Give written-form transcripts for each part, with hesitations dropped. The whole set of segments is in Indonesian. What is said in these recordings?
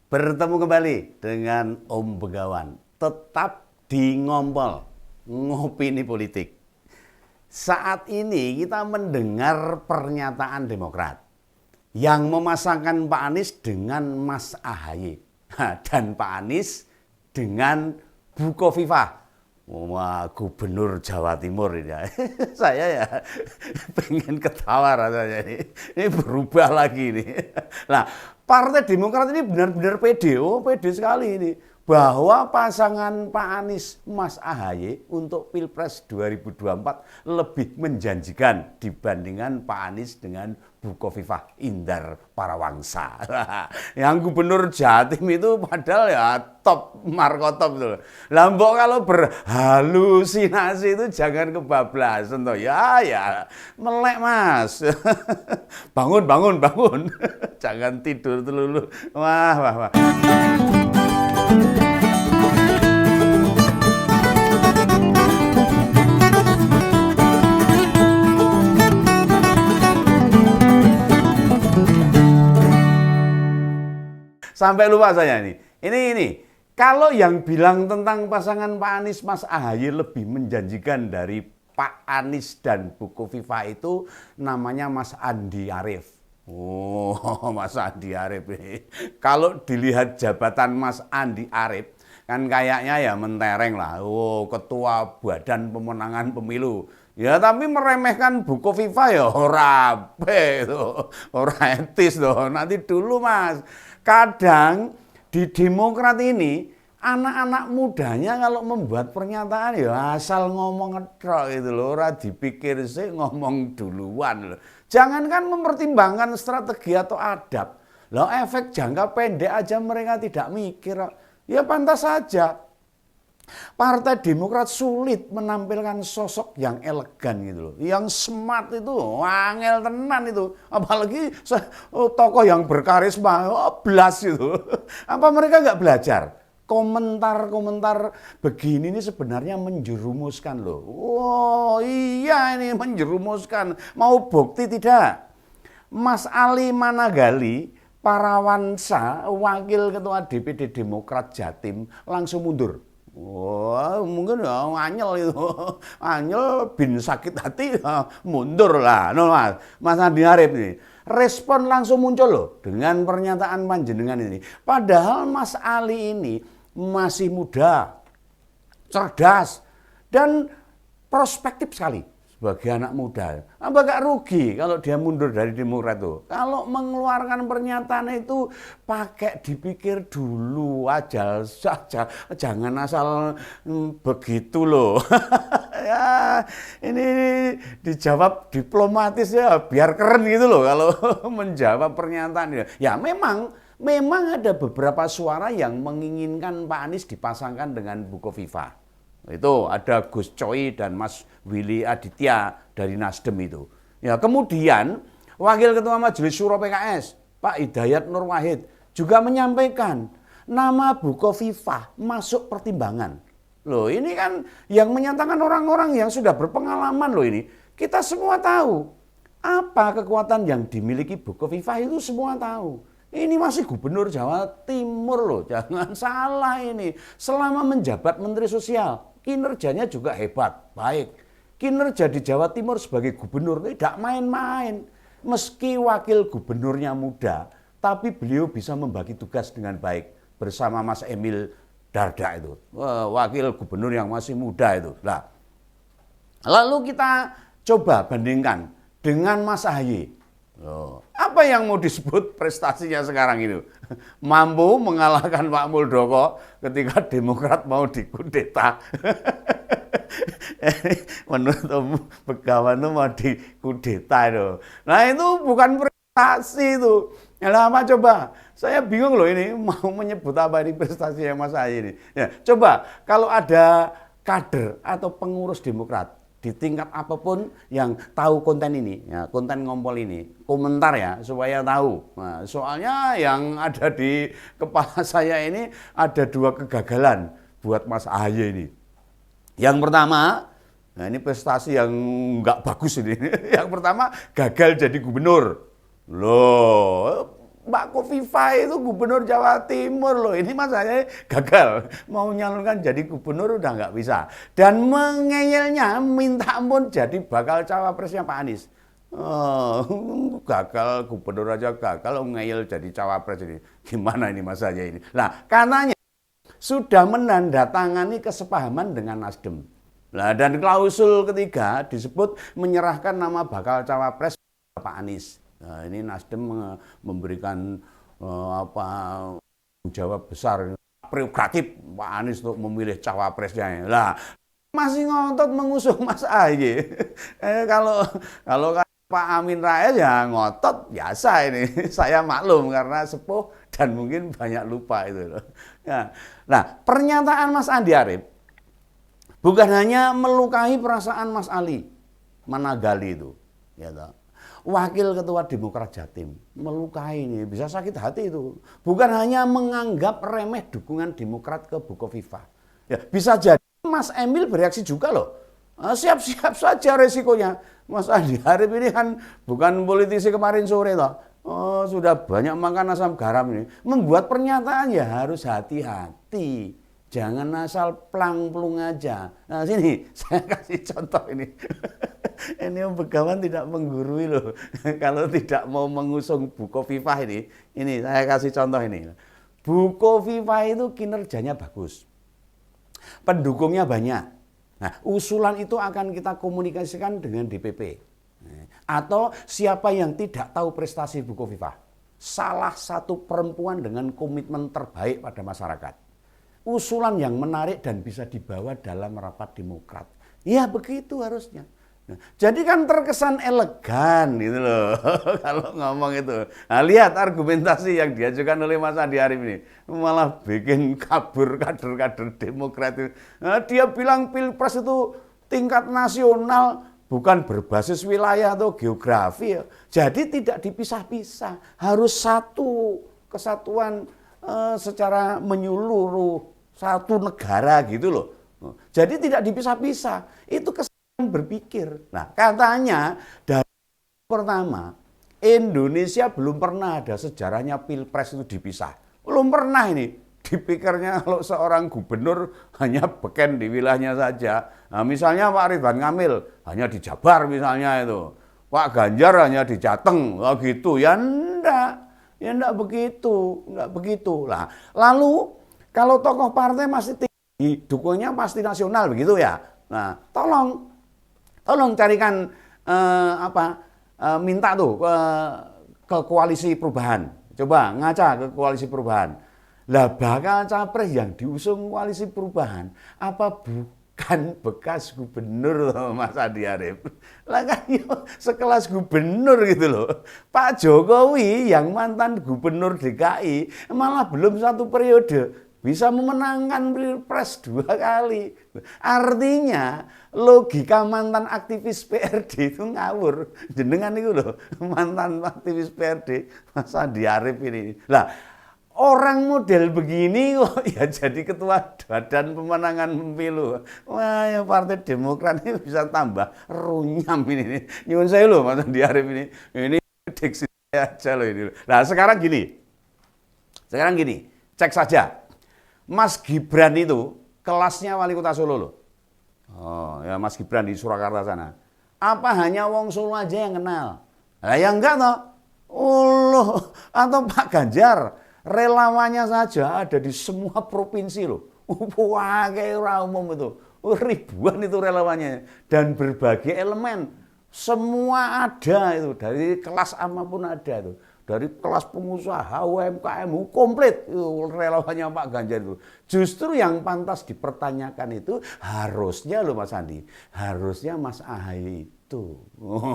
Bertemu kembali dengan Om Begawan, tetap di Ngompol, Ngopini Politik. Saat ini kita mendengar pernyataan Demokrat yang memasangkan Pak Anies dengan Mas Ahaye dan Pak Anies dengan Bukovifa. Wah, Gubernur Jawa Timur ini ya. Saya ya pengen ketawa rasanya ini. Ini berubah lagi ini. Nah, Partai Demokrat ini benar-benar pede, pede sekali ini. Bahwa pasangan Pak Anies Mas Ahaye untuk Pilpres 2024 lebih menjanjikan dibandingkan Pak Anies dengan Bukovifa Indar Parawangsa. Yang Gubernur Jatim itu padahal ya top, markotop itu. Lambok kalau berhalusinasi itu jangan kebablasan toh. Ya, melek Mas. Bangun. Jangan tidur dulu. Wah. Sampai lupa saya ini. Ini. Kalau yang bilang tentang pasangan Pak Anies Mas Ahaye lebih menjanjikan dari Pak Anies dan Bukovifa itu namanya Mas Andi Arief. Oh, Mas Andi Arief ini. Kalau dilihat jabatan Mas Andi Arief, kan kayaknya ya mentereng lah. Oh, Ketua Badan Pemenangan Pemilu. Ya tapi meremehkan Bukovifa ya ora itu, ora etis loh. Nanti dulu Mas. Kadang di Demokrat ini anak-anak mudanya kalau membuat pernyataan ya asal ngomong ngetrok itu loh, ora dipikir sih ngomong duluan loh. Jangankan mempertimbangkan strategi atau adab. Loh efek jangka pendek aja mereka tidak mikir. Ya pantas saja. Partai Demokrat sulit menampilkan sosok yang elegan gitu loh. Yang smart itu, angel tenan itu. Apalagi tokoh yang berkarisma, blas itu. Apa mereka nggak belajar? Komentar-komentar begini ini sebenarnya menjerumuskan loh. Oh iya ini menjerumuskan. Mau bukti tidak? Mas Ali Managali Parawansa, wakil ketua DPD Demokrat Jatim, langsung mundur. Wah, mungkin ya Anyel itu. Anyel bin sakit hati ya, mundur lah. No, Mas Andi Arief ini. Respon langsung muncul loh dengan pernyataan panjenengan ini. Padahal Mas Ali ini masih muda, cerdas, dan prospektif sekali sebagai anak muda. Apa gak rugi kalau dia mundur dari Demokrat itu? Kalau mengeluarkan pernyataan itu pakai dipikir dulu aja saja, jangan asal begitu loh. Ya, ini dijawab diplomatis ya, biar keren gitu loh kalau menjawab pernyataan. Ya memang ada beberapa suara yang menginginkan Pak Anies dipasangkan dengan Bukovifa. Itu ada Gus Coy dan Mas Willy Aditya dari Nasdem itu. Ya, kemudian Wakil Ketua Majelis Syuro PKS, Pak Hidayat Nur Wahid juga menyampaikan nama Bukovifa masuk pertimbangan. Loh, ini kan yang menyatakan orang-orang yang sudah berpengalaman loh ini. Kita semua tahu apa kekuatan yang dimiliki Bukovifa itu semua tahu. Ini masih Gubernur Jawa Timur loh, jangan salah ini. Selama menjabat Menteri Sosial, kinerjanya juga hebat, baik. Kinerja di Jawa Timur sebagai gubernur tidak main-main. Meski wakil gubernurnya muda, tapi beliau bisa membagi tugas dengan baik bersama Mas Emil Dardak itu. Wakil gubernur yang masih muda itu. Nah, lalu kita coba bandingkan dengan Mas Ahaye. Apa yang mau disebut prestasinya sekarang ini? Mampu mengalahkan Pak Muldoko ketika Demokrat mau dikudeta. Menurut Om Begawan itu mau dikudeta itu. Nah itu bukan prestasi itu. Nah, apa coba? Saya bingung loh ini mau menyebut apa ini prestasinya Mas Ahaye ini. Ya, coba kalau ada kader atau pengurus Demokrat di tingkat apapun yang tahu konten ini, ya, konten ngompol ini, komentar ya supaya tahu. Nah, soalnya yang ada di kepala saya ini ada dua kegagalan buat Mas Ahaye ini. Yang pertama, nah ini prestasi yang nggak bagus ini. Yang pertama gagal jadi gubernur. Loh, Mbak Kofifa itu gubernur Jawa Timur loh. Ini masanya gagal. Mau nyalonkan jadi gubernur udah nggak bisa. Dan mengeyelnya minta ampun jadi bakal cawapresnya Pak Anies. Oh, gagal gubernur aja gagal, ngeyel jadi cawapres ini. Gimana ini masanya ini? Nah, katanya sudah menandatangani kesepahaman dengan Nasdem. Nah, dan klausul ketiga disebut menyerahkan nama bakal cawapres Pak Anies. Nah, ini Nasdem memberikan tanggung jawab besar, prerogatif Pak Anies untuk memilih cawapresnya. Lah, masih ngotot mengusung Mas Ahy. Kalau Pak Amin Rais ya ngotot biasa ini. Saya maklum karena sepuh dan mungkin banyak lupa itu loh. Nah, pernyataan Mas Andi Arief bukan hanya melukai perasaan Mas Ali Managali itu, ya toh. Wakil Ketua Demokrat Jatim melukai ini, bisa sakit hati itu. Bukan hanya menganggap remeh dukungan Demokrat ke Bukovifa. Ya, bisa jadi Mas Emil bereaksi juga loh. Siap-siap saja resikonya. Mas Andi Arief ini kan bukan politisi kemarin sore toh. Oh, sudah banyak makan asam garam ini. Membuat pernyataan ya harus hati-hati. Jangan asal plang-plung aja. Nah sini saya kasih contoh ini. Ini Om Begawan tidak menggurui loh. Kalau tidak mau mengusung Bukovifa ini saya kasih contoh ini. Bukovifa itu kinerjanya bagus. Pendukungnya banyak. Nah, usulan itu akan kita komunikasikan dengan DPP. Atau siapa yang tidak tahu prestasi Bukovifa. Salah satu perempuan dengan komitmen terbaik pada masyarakat. Usulan yang menarik dan bisa dibawa dalam rapat Demokrat. Ya begitu harusnya. Nah, jadi kan terkesan elegan gitu loh kalau ngomong itu. Nah, lihat argumentasi yang diajukan oleh Mas Andi Arief ini. Malah bikin kabur kader-kader Demokrat itu. Nah, dia bilang Pilpres itu tingkat nasional bukan berbasis wilayah atau geografi. Jadi tidak dipisah-pisah. Harus satu kesatuan secara menyeluruh satu negara gitu loh. Jadi tidak dipisah-pisah. Itu berpikir. Nah, katanya dari pertama Indonesia belum pernah ada sejarahnya Pilpres itu dipisah. Belum pernah ini. Dipikirnya kalau seorang gubernur hanya beken di wilayahnya saja. Nah, misalnya Pak Ridwan Kamil hanya di Jabar misalnya itu. Pak Ganjar hanya di Jateng. Oh gitu. Ya enggak. Ya enggak begitu. Enggak begitu. Lah, lalu kalau tokoh partai masih tinggi, dukungnya pasti nasional begitu ya. Nah, tolong carikan minta tuh ke koalisi perubahan. Coba ngaca ke koalisi perubahan. Lah bakal capres yang diusung koalisi perubahan apa bukan bekas gubernur Mas Andi Arief? Lah kan sekelas gubernur gitu loh. Pak Jokowi yang mantan gubernur DKI malah belum satu periode bisa memenangkan Pilpres 2 kali. Artinya logika mantan aktivis PRD itu ngawur. Jenengan itu loh, mantan aktivis PRD Mas Andi Arief ini. Lah, orang model begini kok ya jadi ketua badan pemenangan pemilu. Wah, ya Partai Demokrat ini bisa tambah runyam ini. Nyuwun saya loh Mas Andi Arief ini. Ini diksi aja loh ini. Nah, sekarang gini. Cek saja. Mas Gibran itu kelasnya wali kota Solo loh. Oh, ya Mas Gibran di Surakarta sana. Apa hanya wong Solo aja yang kenal? Lah ya enggak toh. Allah, atau Pak Ganjar relawannya saja ada di semua provinsi loh. Wah, kayak umum itu. Ribuan itu relawannya dan berbagai elemen. Semua ada itu, dari kelas apapun ada itu. Dari kelas pengusaha, UMKM, komplit itu relawannya Pak Ganjar itu. Justru yang pantas dipertanyakan itu harusnya loh Mas Andi, harusnya Mas Ahy itu.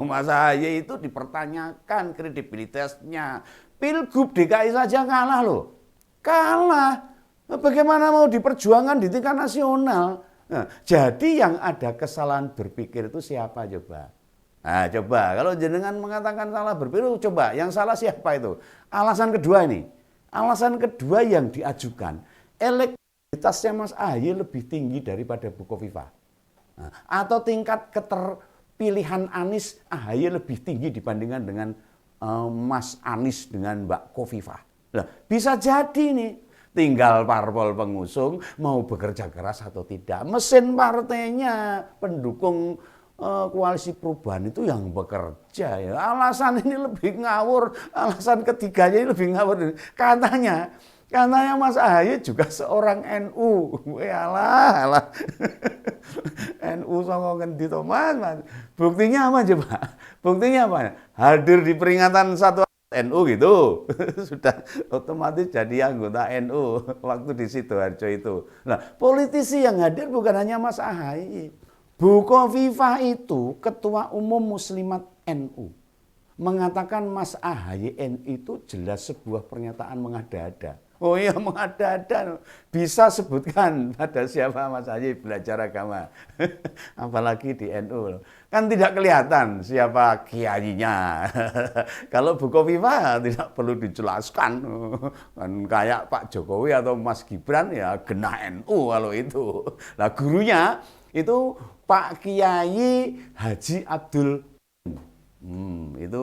Mas Ahy itu dipertanyakan kredibilitasnya. Pilgub DKI saja kalah loh. Kalah. Bagaimana mau diperjuangkan di tingkat nasional? Nah, jadi yang ada kesalahan berpikir itu siapa coba? Nah, coba kalau jenengan mengatakan salah berpikir, coba yang salah siapa itu? Alasan kedua ini. Alasan kedua yang diajukan, elektabilitasnya Mas Ahy lebih tinggi daripada Bukovifa. Nah, atau tingkat keterpilihan Anies Ahy lebih tinggi dibandingkan dengan Mas Anies dengan Mbak Khofifah. Nah, bisa jadi nih, tinggal parpol pengusung mau bekerja keras atau tidak. Mesin partainya, pendukung koalisi perubahan itu yang bekerja. Ya. Alasan ini lebih ngawur, alasan ketiganya ini lebih ngawur. Katanya Mas Ahaye juga seorang NU. Alah. NU saka ngendi to, Mas? Buktinya apa coba? Buktinya apa? Hadir di peringatan 1 NU gitu. Sudah otomatis jadi anggota NU waktu di Sidoarjo itu. Nah, politisi yang hadir bukan hanya Mas Ahaye. Bu Khofifah itu ketua umum Muslimat NU. Mengatakan Mas Ahaye NU itu jelas sebuah pernyataan mengada-ada. Oh iya, mengada-ada. Bisa sebutkan pada siapa Mas Ahaye belajar agama. Apalagi di NU. Kan tidak kelihatan siapa kiainya. Kalau Bu Khofifah tidak perlu dijelaskan. Kan kayak Pak Jokowi atau Mas Gibran ya genah NU kalau itu. Nah, gurunya itu Pak Kiai Haji Abdul. Itu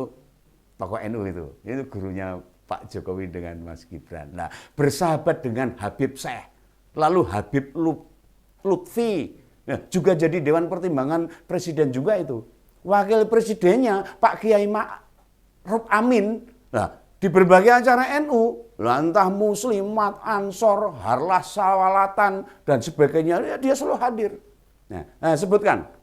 tokoh NU itu gurunya Pak Jokowi dengan Mas Gibran. Nah, bersahabat dengan Habib Syekh, lalu Habib Lutfi, nah, juga jadi Dewan Pertimbangan Presiden juga itu. Wakil Presidennya Pak Kiai Ma'ruf Amin. Nah, di berbagai acara NU, entah Muslimat, Ansor, Harlah Sawalatan, dan sebagainya, dia selalu hadir. Nah, sebutkan.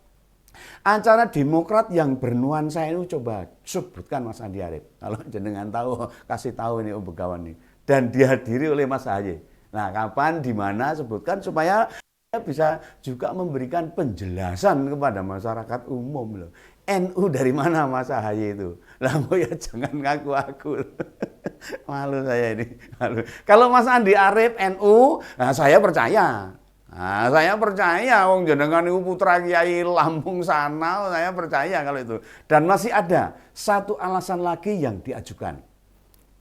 Acara Demokrat yang bernuansa itu coba sebutkan Mas Andi Arief. Kalau jenengan tahu, kasih tahu ini Begawan ini. Dan dihadiri oleh Mas Ahaye. Nah, kapan, di mana, sebutkan supaya bisa juga memberikan penjelasan kepada masyarakat umum loh. NU dari mana Mas Ahaye itu? Lah ya jangan ngaku-ngaku. Malu saya ini. Malu. Kalau Mas Andi Arief NU, nah saya percaya. Nah, saya percaya wong jenengan itu putra Kiai Lampung sana, saya percaya kalau itu. Dan masih ada satu alasan lagi yang diajukan.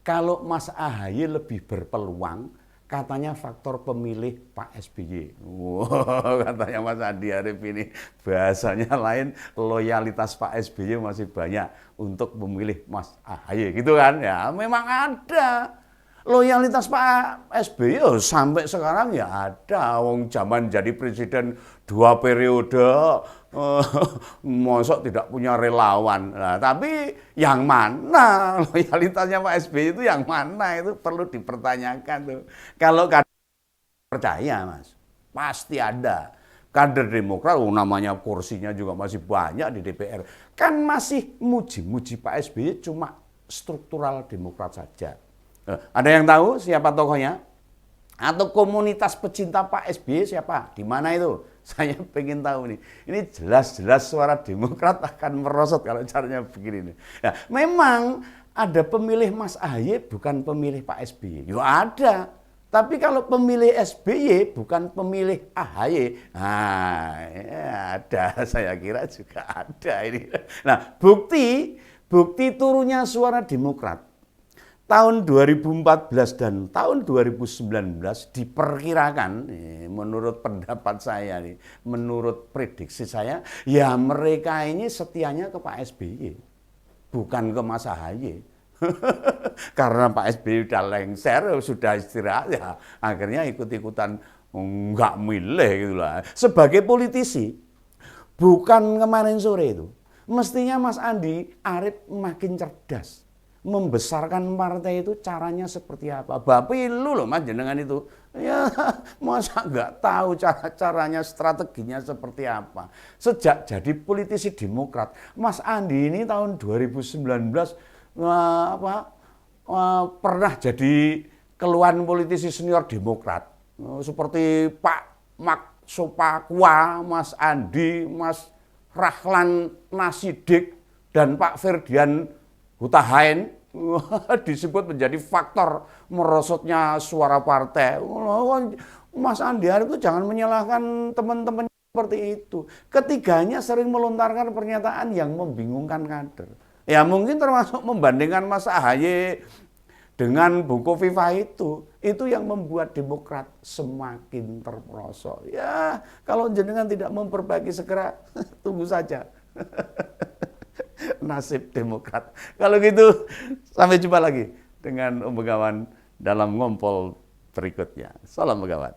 Kalau Mas Ahaye lebih berpeluang, katanya faktor pemilih Pak SBY. Wow, katanya Mas Andi Arief ini bahasanya lain, loyalitas Pak SBY masih banyak untuk memilih Mas Ahaye gitu kan. Ya, memang ada. Loyalitas Pak SBY sampai sekarang ya ada. Wong zaman jadi presiden 2 periode, mosok tidak punya relawan. Nah, tapi yang mana loyalitasnya Pak SBY itu yang mana itu perlu dipertanyakan tuh. Kalau percaya Mas, pasti ada. Kader Demokrat, namanya kursinya juga masih banyak di DPR. Kan masih muji-muji Pak SBY cuma struktural Demokrat saja. Ada yang tahu siapa tokohnya? Atau komunitas pecinta Pak SBY siapa? Di mana itu? Saya pengen tahu nih. Ini jelas-jelas suara Demokrat akan merosot kalau caranya begini nih. Nah, memang ada pemilih Mas Ahaye bukan pemilih Pak SBY. Ya ada. Tapi kalau pemilih SBY bukan pemilih Ahaye. Nah, ya ada. Saya kira juga ada ini. Nah, bukti turunnya suara Demokrat tahun 2014 dan tahun 2019 diperkirakan, menurut pendapat saya, menurut prediksi saya, ya mereka ini setianya ke Pak SBY, bukan ke Mas Ahaye. Karena Pak SBY udah lengser, sudah istirahat, ya akhirnya ikut-ikutan nggak milih gitu lah. Sebagai politisi, bukan kemarin sore itu, mestinya Mas Andi Arief makin cerdas. Membesarkan partai itu caranya seperti apa? Bapilu loh Mas jenengan itu. Ya masa nggak tahu caranya, strateginya seperti apa. Sejak jadi politisi Demokrat, Mas Andi ini tahun 2019 pernah jadi keluhan politisi senior Demokrat. Seperti Pak Mak Sopakua, Mas Andi, Mas Rahlan Nasidik, dan Pak Ferdian Hutahain disebut menjadi faktor merosotnya suara partai. Mas Andi Arief itu jangan menyalahkan teman-teman seperti itu. Ketiganya sering melontarkan pernyataan yang membingungkan kader. Ya mungkin termasuk membandingkan Mas Ahaye dengan Bu Khofifah itu yang membuat Demokrat semakin terperosok. Ya kalau jenengan tidak memperbaiki segera, tunggu saja. nasib Demokrat. Kalau gitu, sampai jumpa lagi dengan Om Begawan dalam ngompol berikutnya. Salam Begawan.